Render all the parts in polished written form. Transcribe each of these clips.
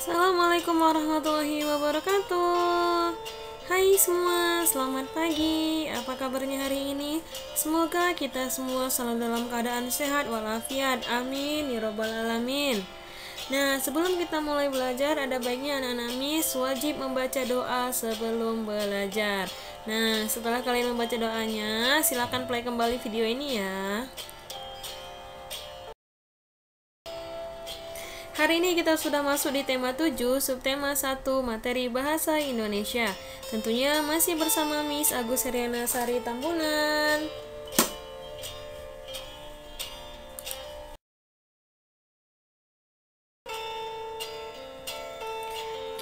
Assalamualaikum warahmatullahi wabarakatuh. Hai semua, selamat pagi. Apa kabarnya hari ini? Semoga kita semua selalu dalam keadaan sehat walafiat. Amin ya robbal alamin. Nah, sebelum kita mulai belajar, ada baiknya anak-anak Miss wajib membaca doa sebelum belajar. Nah, setelah kalian membaca doanya, silakan play kembali video ini ya. Hari ini kita sudah masuk di tema 7, subtema 1, materi bahasa Indonesia. Tentunya masih bersama Miss Agus Heriana Sari Tambunan.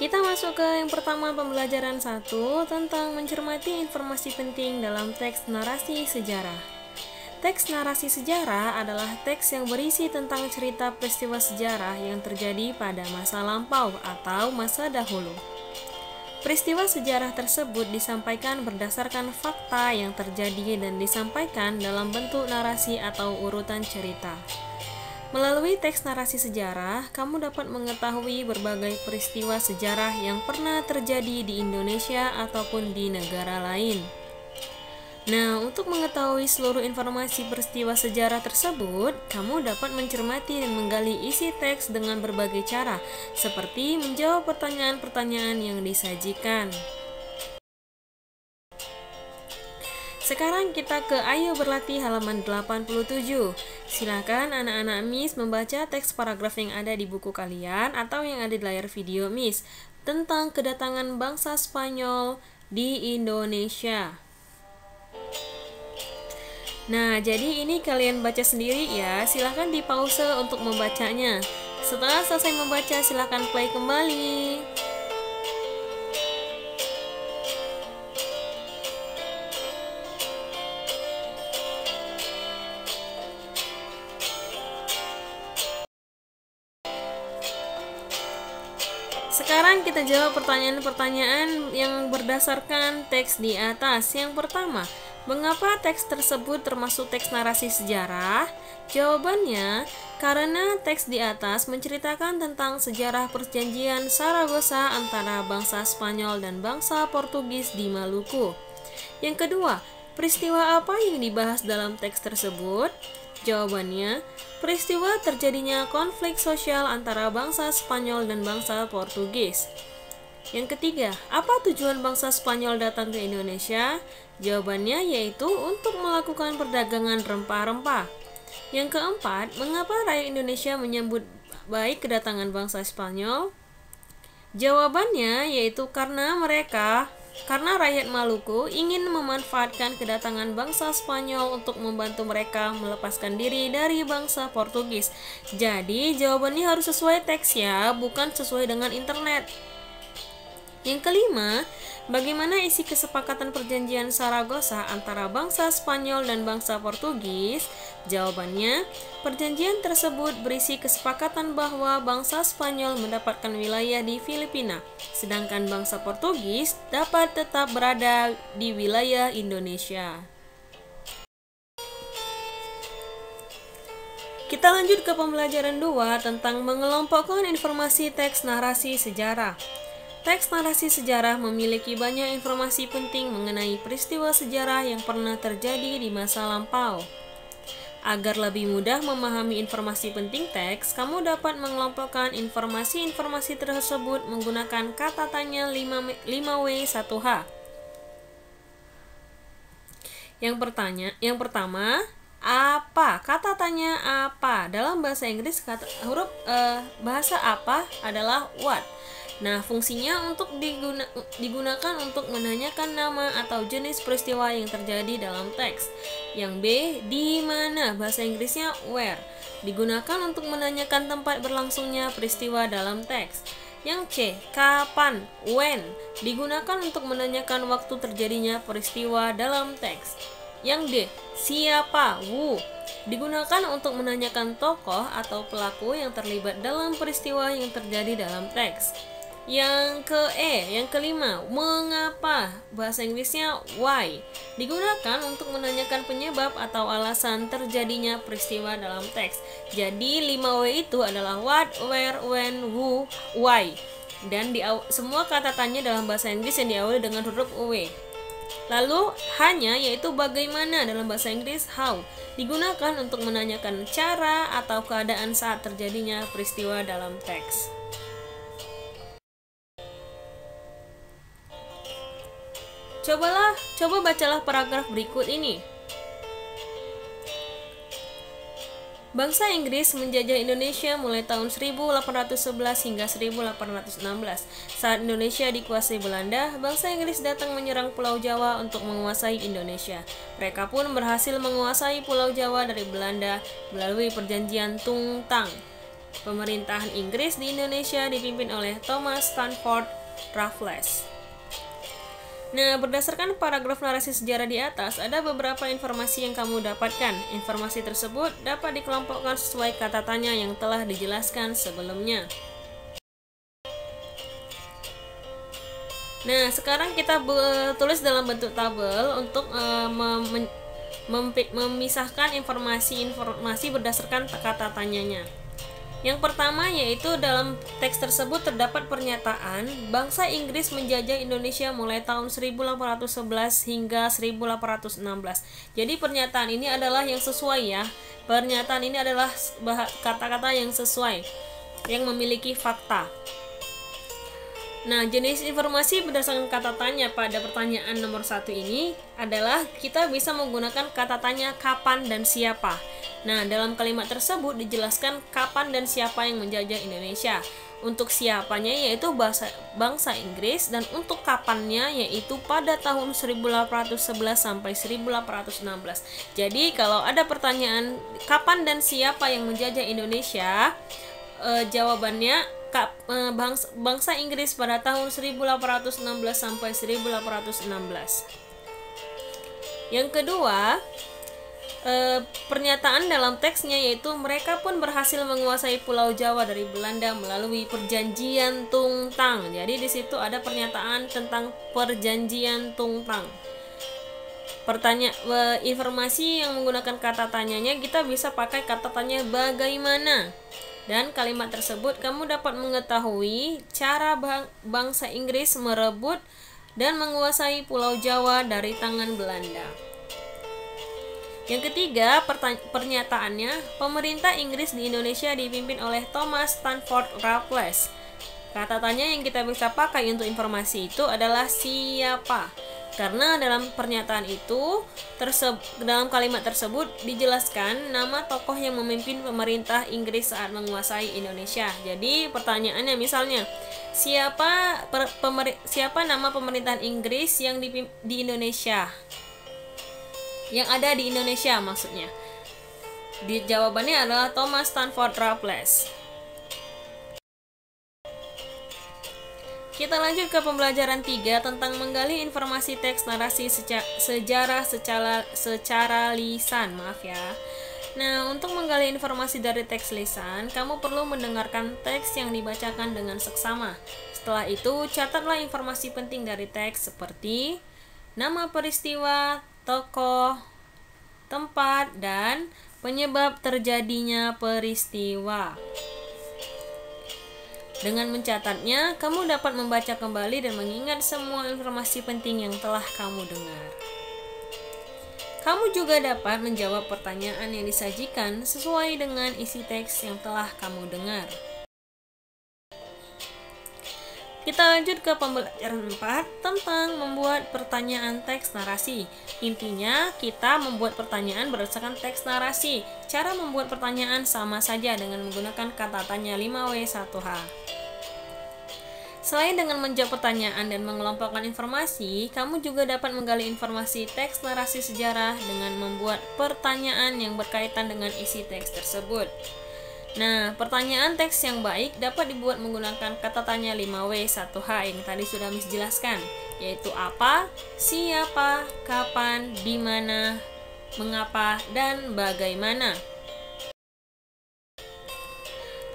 Kita masuk ke yang pertama, pembelajaran 1 tentang mencermati informasi penting dalam teks narasi sejarah. Teks narasi sejarah adalah teks yang berisi tentang cerita peristiwa sejarah yang terjadi pada masa lampau atau masa dahulu. Peristiwa sejarah tersebut disampaikan berdasarkan fakta yang terjadi dan disampaikan dalam bentuk narasi atau urutan cerita. Melalui teks narasi sejarah, kamu dapat mengetahui berbagai peristiwa sejarah yang pernah terjadi di Indonesia ataupun di negara lain. Nah, untuk mengetahui seluruh informasi peristiwa sejarah tersebut, kamu dapat mencermati dan menggali isi teks dengan berbagai cara, seperti menjawab pertanyaan-pertanyaan yang disajikan. Sekarang kita ke Ayo Berlatih halaman 87. Silakan anak-anak Miss membaca teks paragraf yang ada di buku kalian atau yang ada di layar video Miss tentang kedatangan bangsa Spanyol di Indonesia. Nah, jadi ini kalian baca sendiri ya. Silahkan di pause untuk membacanya. Setelah selesai membaca, silahkan play kembali. Sekarang kita jawab pertanyaan-pertanyaan yang berdasarkan teks di atas. Yang pertama, mengapa teks tersebut termasuk teks narasi sejarah? Jawabannya, karena teks di atas menceritakan tentang sejarah perjanjian Saragossa antara bangsa Spanyol dan bangsa Portugis di Maluku. Yang kedua, peristiwa apa yang dibahas dalam teks tersebut? Jawabannya, peristiwa terjadinya konflik sosial antara bangsa Spanyol dan bangsa Portugis. Yang ketiga, apa tujuan bangsa Spanyol datang ke Indonesia? Jawabannya yaitu untuk melakukan perdagangan rempah-rempah. Yang keempat, mengapa rakyat Indonesia menyambut baik kedatangan bangsa Spanyol? Jawabannya yaitu karena rakyat Maluku ingin memanfaatkan kedatangan bangsa Spanyol untuk membantu mereka melepaskan diri dari bangsa Portugis. Jadi jawabannya harus sesuai teks ya, bukan sesuai dengan internet. Yang kelima, bagaimana isi kesepakatan perjanjian Saragossa antara bangsa Spanyol dan bangsa Portugis? Jawabannya, perjanjian tersebut berisi kesepakatan bahwa bangsa Spanyol mendapatkan wilayah di Filipina, sedangkan bangsa Portugis dapat tetap berada di wilayah Indonesia. Kita lanjut ke pembelajaran 2 tentang mengelompokkan informasi teks narasi sejarah. Teks narasi sejarah memiliki banyak informasi penting mengenai peristiwa sejarah yang pernah terjadi di masa lampau. Agar lebih mudah memahami informasi penting teks, kamu dapat mengelompokkan informasi-informasi tersebut menggunakan kata tanya 5W1H. Yang pertama, apa? Kata tanya apa? Dalam bahasa Inggris bahasa apa adalah what. Nah, fungsinya untuk digunakan untuk menanyakan nama atau jenis peristiwa yang terjadi dalam teks. Yang B, di mana? Bahasa Inggrisnya where. Digunakan untuk menanyakan tempat berlangsungnya peristiwa dalam teks. Yang C, kapan? When. Digunakan untuk menanyakan waktu terjadinya peristiwa dalam teks. Yang D, siapa? Who. Digunakan untuk menanyakan tokoh atau pelaku yang terlibat dalam peristiwa yang terjadi dalam teks. Yang kelima, mengapa? Bahasa Inggrisnya why. Digunakan untuk menanyakan penyebab atau alasan terjadinya peristiwa dalam teks. Jadi 5W itu adalah what, where, when, who, why. dan semua kata tanya dalam bahasa Inggris yang diawali dengan huruf W. Lalu hanya yaitu bagaimana dalam bahasa Inggris how digunakan untuk menanyakan cara atau keadaan saat terjadinya peristiwa dalam teks. Coba bacalah paragraf berikut ini. Bangsa Inggris menjajah Indonesia mulai tahun 1811 hingga 1816. Saat Indonesia dikuasai Belanda, bangsa Inggris datang menyerang Pulau Jawa untuk menguasai Indonesia. Mereka pun berhasil menguasai Pulau Jawa dari Belanda melalui perjanjian Tung Tang. Pemerintahan Inggris di Indonesia dipimpin oleh Thomas Stamford Raffles. Nah, berdasarkan paragraf narasi sejarah di atas, ada beberapa informasi yang kamu dapatkan. Informasi tersebut dapat dikelompokkan sesuai kata tanya yang telah dijelaskan sebelumnya. Nah, sekarang kita tulis dalam bentuk tabel untuk memisahkan informasi berdasarkan kata tanyanya. Yang pertama yaitu dalam teks tersebut terdapat pernyataan bangsa Inggris menjajah Indonesia mulai tahun 1811 hingga 1816. Jadi pernyataan ini adalah yang sesuai ya. Pernyataan ini adalah kata-kata yang sesuai, yang memiliki fakta. Nah, jenis informasi berdasarkan kata tanya pada pertanyaan nomor 1 ini adalah kita bisa menggunakan kata tanya kapan dan siapa. Nah, dalam kalimat tersebut dijelaskan kapan dan siapa yang menjajah Indonesia. Untuk siapanya yaitu bangsa Inggris dan untuk kapannya yaitu pada tahun 1811 sampai 1816. Jadi, kalau ada pertanyaan kapan dan siapa yang menjajah Indonesia, jawabannya bangsa Inggris pada tahun 1816 sampai 1816. Yang kedua, pernyataan dalam teksnya yaitu mereka pun berhasil menguasai Pulau Jawa dari Belanda melalui perjanjian Tung Tang. Jadi di situ ada pernyataan tentang perjanjian Tung Tang. Informasi yang menggunakan kata tanyanya kita bisa pakai kata tanya bagaimana. Dan kalimat tersebut kamu dapat mengetahui cara bangsa Inggris merebut dan menguasai Pulau Jawa dari tangan Belanda. Yang ketiga, pernyataannya, pemerintah Inggris di Indonesia dipimpin oleh Thomas Stamford Raffles. Kata tanya yang kita bisa pakai untuk informasi itu adalah siapa. Karena dalam pernyataan itu, dalam kalimat tersebut dijelaskan nama tokoh yang memimpin pemerintah Inggris saat menguasai Indonesia. Jadi pertanyaannya misalnya, siapa nama pemerintahan Inggris yang di Indonesia? Yang ada di Indonesia maksudnya. Jawabannya adalah Thomas Stamford Raffles. Kita lanjut ke pembelajaran 3 tentang menggali informasi teks narasi sejarah secara lisan, Nah, untuk menggali informasi dari teks lisan, kamu perlu mendengarkan teks yang dibacakan dengan seksama. Setelah itu, catatlah informasi penting dari teks seperti nama peristiwa, tokoh, tempat, dan penyebab terjadinya peristiwa. Dengan mencatatnya, kamu dapat membaca kembali dan mengingat semua informasi penting yang telah kamu dengar. Kamu juga dapat menjawab pertanyaan yang disajikan sesuai dengan isi teks yang telah kamu dengar. Kita lanjut ke pembelajaran 4 tentang membuat pertanyaan teks narasi. Intinya, kita membuat pertanyaan berdasarkan teks narasi. Cara membuat pertanyaan sama saja dengan menggunakan kata tanya 5W1H. Selain dengan menjawab pertanyaan dan mengelompokkan informasi, kamu juga dapat menggali informasi teks narasi sejarah dengan membuat pertanyaan yang berkaitan dengan isi teks tersebut. Nah, pertanyaan teks yang baik dapat dibuat menggunakan kata tanya 5W1H yang tadi sudah Miss jelaskan, yaitu apa, siapa, kapan, di mana, mengapa, dan bagaimana.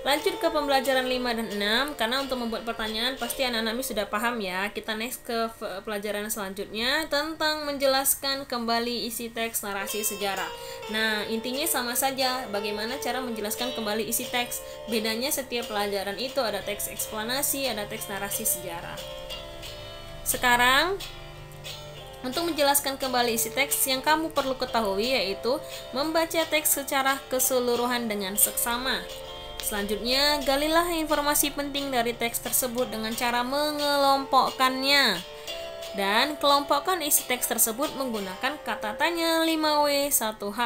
Lanjut ke pembelajaran 5 dan 6, karena untuk membuat pertanyaan pasti anak-anak sudah paham ya. Kita next ke pelajaran selanjutnya tentang menjelaskan kembali isi teks narasi sejarah. Nah, intinya sama saja, bagaimana cara menjelaskan kembali isi teks. Bedanya setiap pelajaran itu ada teks eksplanasi, ada teks narasi sejarah. Sekarang, untuk menjelaskan kembali isi teks yang kamu perlu ketahui yaitu membaca teks secara keseluruhan dengan seksama. Selanjutnya, galilah informasi penting dari teks tersebut dengan cara mengelompokkannya. Dan kelompokkan isi teks tersebut menggunakan kata tanya 5W 1H.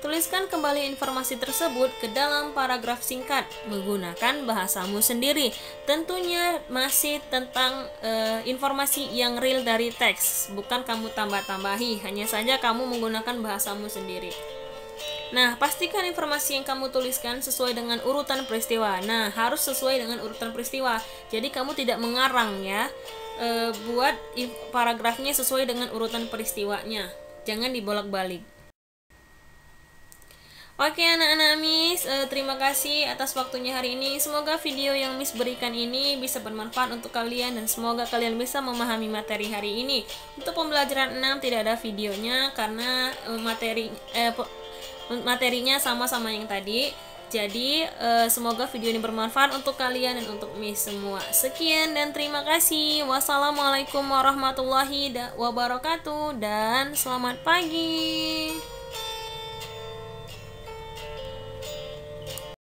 Tuliskan kembali informasi tersebut ke dalam paragraf singkat menggunakan bahasamu sendiri. Tentunya masih tentang informasi yang real dari teks, bukan kamu tambah-tambahi, hanya saja kamu menggunakan bahasamu sendiri. Nah, pastikan informasi yang kamu tuliskan sesuai dengan urutan peristiwa. Nah, harus sesuai dengan urutan peristiwa. Jadi kamu tidak mengarang ya. Buat paragrafnya sesuai dengan urutan peristiwanya. Jangan dibolak-balik. Oke anak-anak Miss, terima kasih atas waktunya hari ini. Semoga video yang Miss berikan ini bisa bermanfaat untuk kalian dan semoga kalian bisa memahami materi hari ini. Untuk pembelajaran 6 tidak ada videonya karena materinya sama-sama yang tadi. Jadi semoga video ini bermanfaat untuk kalian dan untuk Miss semua. Sekian dan terima kasih. Wassalamualaikum warahmatullahi wabarakatuh dan selamat pagi.